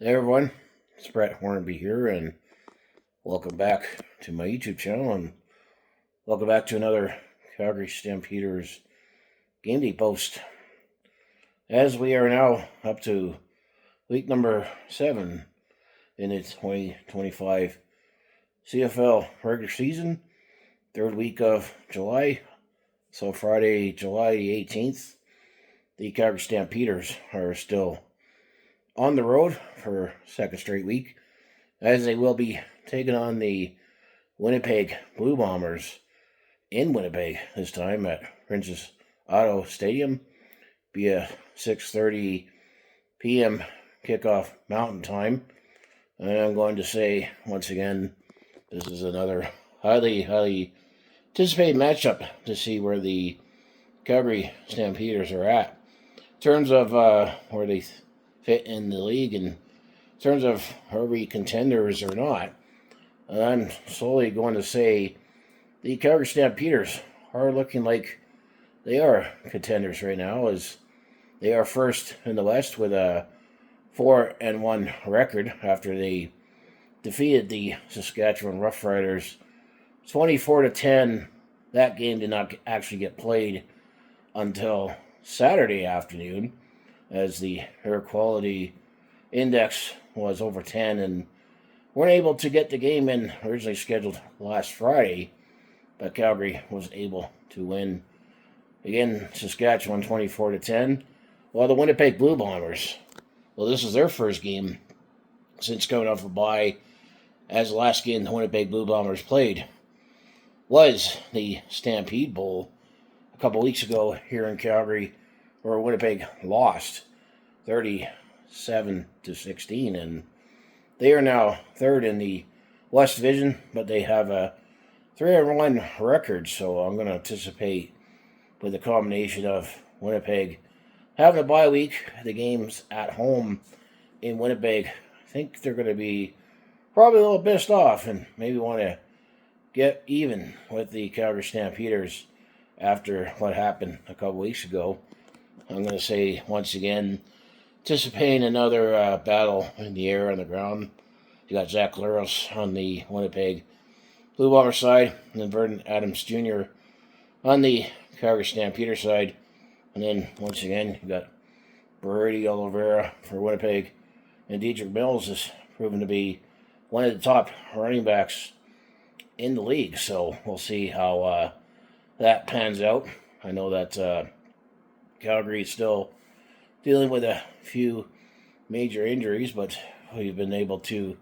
Hey everyone, it's Brett Hornby here, and welcome back to my YouTube channel, and welcome back to another Calgary Stampeders game day post. As we are now up to week number 7 in the 2025 CFL regular season, third week of July, so Friday, July the 18th, the Calgary Stampeders are still on the road for second straight week, as they will be taking on the Winnipeg Blue Bombers in Winnipeg this time at Princess Auto Stadium. Be a 6:30 p.m. kickoff Mountain Time. And I'm going to say once again, this is another highly anticipated matchup to see where the Calgary Stampeders are at in terms of where they fit in the league, and in terms of are we contenders or not. I'm slowly going to say the Calgary Stampeders are looking like they are contenders right now, as they are first in the West with a 4-1 record after they defeated the Saskatchewan Roughriders 24-10. That game did not actually get played until Saturday afternoon, as the air quality index was over 10 and weren't able to get the game in originally scheduled last Friday, but Calgary was able to win again Saskatchewan 24-10, while the Winnipeg Blue Bombers, well, this is their first game since coming off a bye, as the last game the Winnipeg Blue Bombers played was the Stampede Bowl a couple weeks ago here in Calgary, where Winnipeg lost 37-16, and they are now third in the West Division, but they have a 3-1 record. So I'm going to anticipate, with a combination of Winnipeg having a bye week, the games at home in Winnipeg, I think they're going to be probably a little pissed off and maybe want to get even with the Calgary Stampeders after what happened a couple weeks ago. I'm going to say, once again, anticipating another battle in the air, on the ground. You got Zach Leros on the Winnipeg Blue Bomber side, and then Vernon Adams Jr. on the Calgary Stampeder side. And then, once again, you got Brady Oliveira for Winnipeg, and Dietrich Mills is proven to be one of the top running backs in the league. So we'll see how that pans out. I know that Calgary is still dealing with a few major injuries, but we've been able to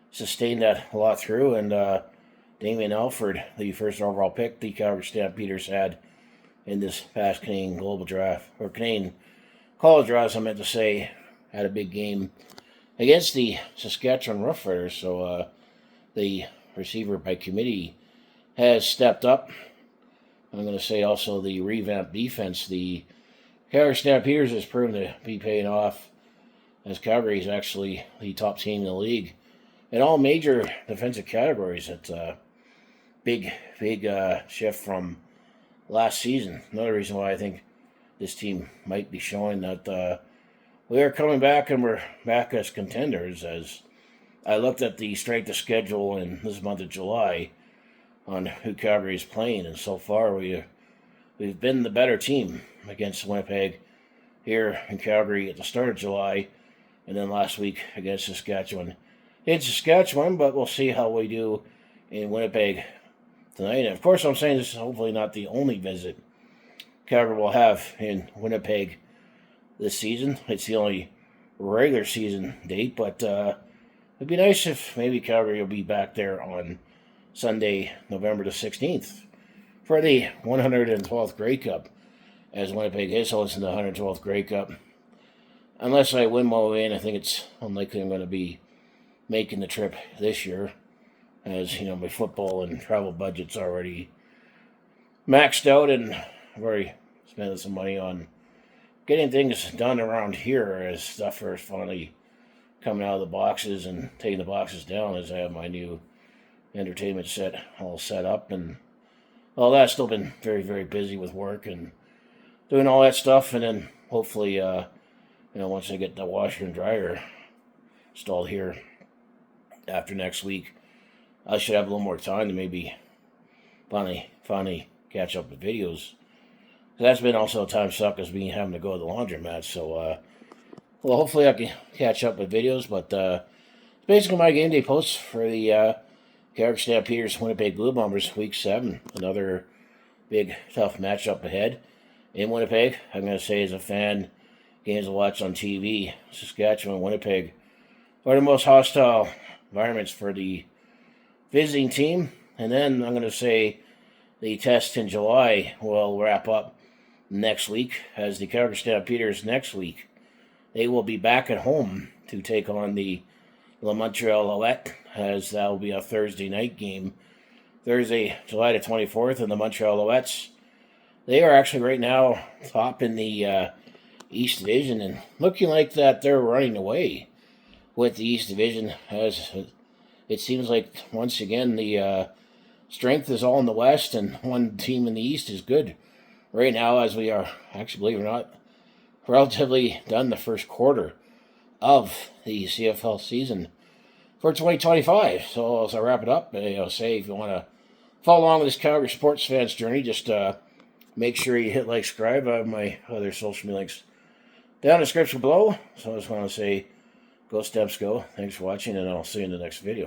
sustain that a lot through. And Damian Alford, the first overall pick the Calgary Stampeders had in this past Canadian Global Draft, or Canadian College Draft, I meant to say, had a big game against the Saskatchewan Roughriders. So the receiver by committee has stepped up. I'm going to say also the revamped defense, the Calgary Stampeders, has proven to be paying off, as Calgary is actually the top team in the league in all major defensive categories. It's a big shift from last season. Another reason why I think this team might be showing that we are coming back, and we're back as contenders, as I looked at the strength of schedule in this month of July on who Calgary is playing, and so far we've been the better team against Winnipeg here in Calgary at the start of July, and then last week against Saskatchewan in Saskatchewan. But we'll see how we do in Winnipeg tonight. And of course, I'm saying this is hopefully not the only visit Calgary will have in Winnipeg this season. It's the only regular season date, but it'd be nice if maybe Calgary will be back there on Sunday, November the 16th, for the 112th Grey Cup, as Winnipeg is hosting the 112th Grey Cup. Unless I win my way in, I think it's unlikely I'm going to be making the trip this year, as you know, my football and travel budget's already maxed out, and I've already spent some money on getting things done around here, as stuff is finally coming out of the boxes and taking the boxes down, as I have my new entertainment set all set up, and all that. Still been very busy with work and doing all that stuff, and then hopefully once I get the washer and dryer installed here after next week, I should have a little more time to maybe finally catch up with videos. That's been also a time suck as me having to go to the laundromat. So, well, hopefully I can catch up with videos. But it's basically my game day posts for the Calgary Stampeders, Winnipeg Blue Bombers, Week 7. Another big, tough matchup ahead in Winnipeg. I'm going to say, as a fan, games to watch on TV, Saskatchewan, Winnipeg are the most hostile environments for the visiting team. And then I'm going to say the test in July will wrap up next week, as the Calgary Stampeders next week, they will be back at home to take on the Montreal Alouettes, as that will be a Thursday night game. Thursday, July the 24th, and the Montreal Alouettes, they are actually right now top in the East Division, and looking like that they're running away with the East Division, as it seems like once again the strength is all in the West, and one team in the East is good right now, as we are, actually, believe it or not, relatively done the first quarter of the CFL season for 2025. So as I wrap it up, I'll say, if you want to follow along with this Calgary sports fans journey, just make sure you hit like, subscribe. I have my other social media links down in the description below. So I just want to say, go Stamps, go. Thanks for watching, and I'll see you in the next video.